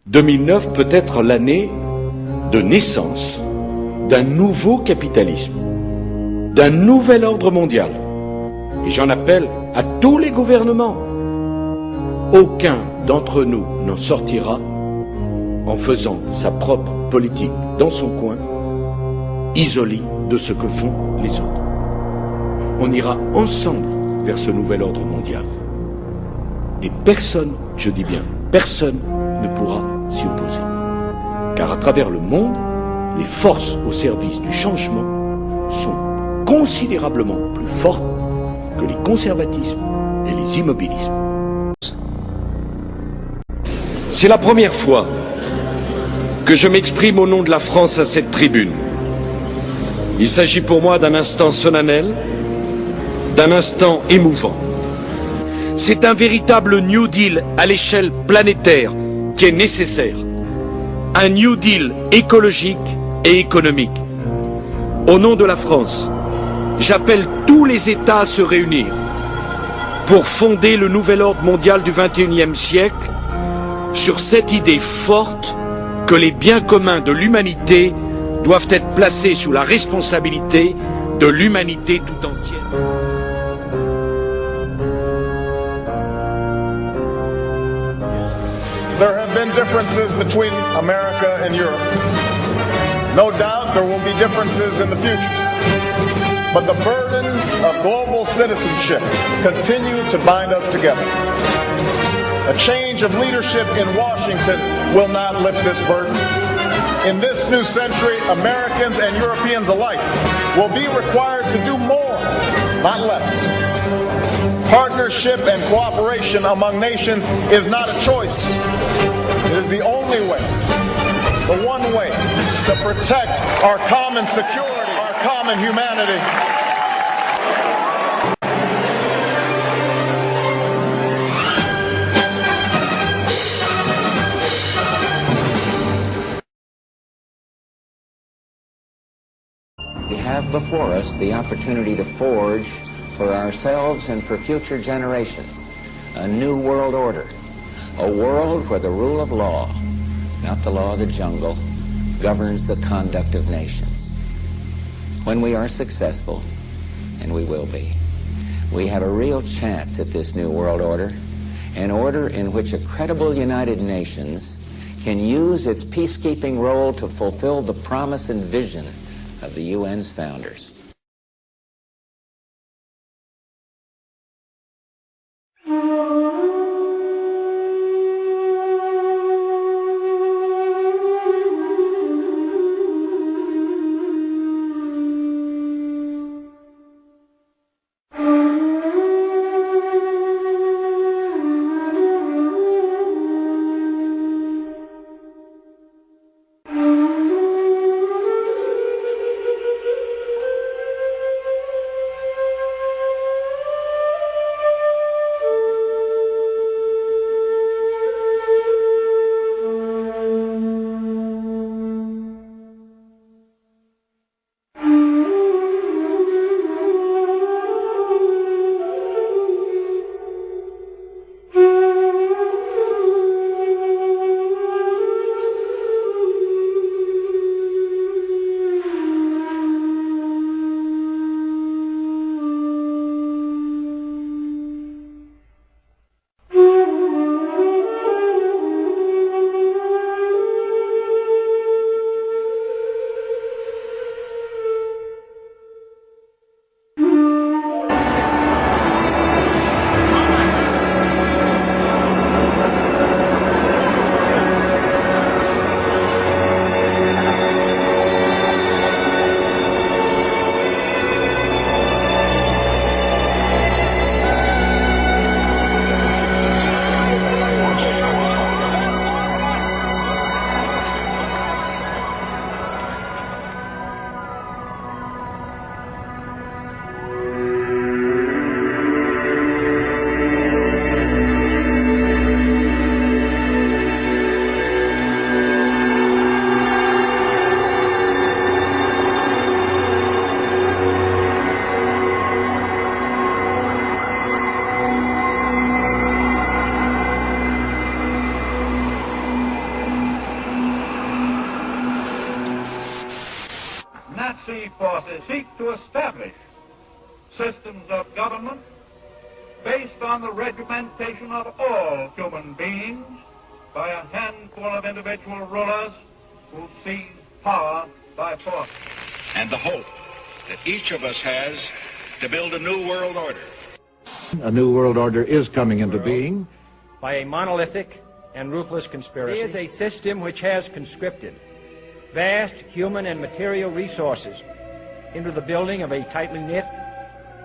2009 peut être l'année de naissance d'un nouveau capitalisme, d'un nouvel ordre mondial. Et j'en appelle à tous les gouvernements. Aucun d'entre nous n'en sortira en faisant sa propre politique dans son coin, isolé de ce que font les autres. On ira ensemble vers ce nouvel ordre mondial. Et personne, je dis bien personne, ne pourra s'y opposer. Car à travers le monde, les forces au service du changement sont considérablement plus fortes que les conservatismes et les immobilismes. C'est la première fois que je m'exprime au nom de la France à cette tribune. Il s'agit pour moi d'un instant solennel, d'un instant émouvant. C'est un véritable New Deal à l'échelle planétaire qui est nécessaire. Un New Deal écologique et économique. Au nom de la France, j'appelle tous les États à se réunir pour fonder le nouvel ordre mondial du XXIe siècle sur cette idée forte que les biens communs de l'humanité doivent être placés sous la responsabilité de l'humanité tout entière. There have been differences between America and Europe. No doubt there will be differences in the future. But the burdens of global citizenship continue to bind us together. A change of leadership in Washington will not lift this burden. In this new century, Americans and Europeans alike will be required to do more, not less. Partnership and cooperation among nations is not a choice. It is the only way, the one way to protect our common security, our common humanity. We have before us the opportunity to forge for ourselves and for future generations a new world order, a world where the rule of law, not the law of the jungle, governs the conduct of nations. When we are successful, and we will be, we have a real chance at this new world order, an order in which a credible United Nations can use its peacekeeping role to fulfill the promise and vision of the UN's founders. to establish systems of government based on the regimentation of all human beings by a handful of individual rulers who seize power by force. And the hope that each of us has to build a new world order. A new world order is coming into being by a monolithic and ruthless conspiracy. It is a system which has conscripted vast human and material resources into the building of a tightly knit,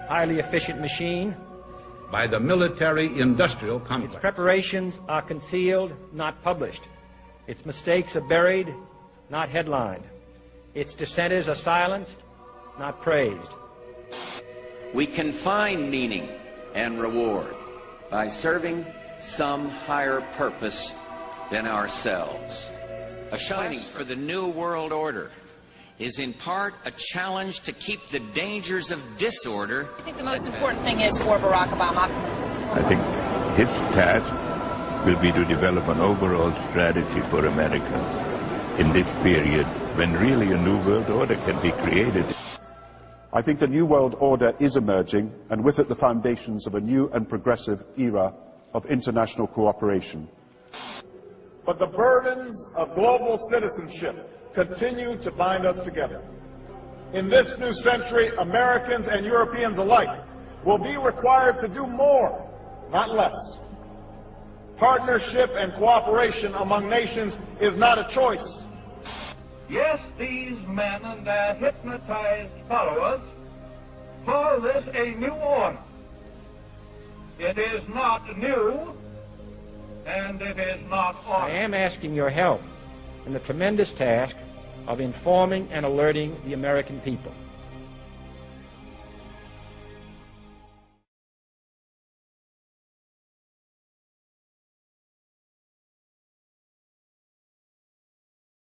highly efficient machine. by the military-industrial complex. Its preparations are concealed, not published. Its mistakes are buried, not headlined. Its dissenters are silenced, not praised. We can find meaning and reward by serving some higher purpose than ourselves. A shining for the New World Order is in part a challenge to keep the dangers of disorder. I think the most important thing is for Barack Obama. I think his task will be to develop an overall strategy for America in this period when really a new world order can be created. I think the New World Order is emerging, and with it the foundations of a new and progressive era of international cooperation. But the burdens of global citizenship continue to bind us together. In this new century, Americans and Europeans alike will be required to do more, not less. Partnership and cooperation among nations is not a choice. Yes, these men and their hypnotized followers call this a new order. It is not new, and it is not order. I am asking your help in the tremendous task of informing and alerting the American people.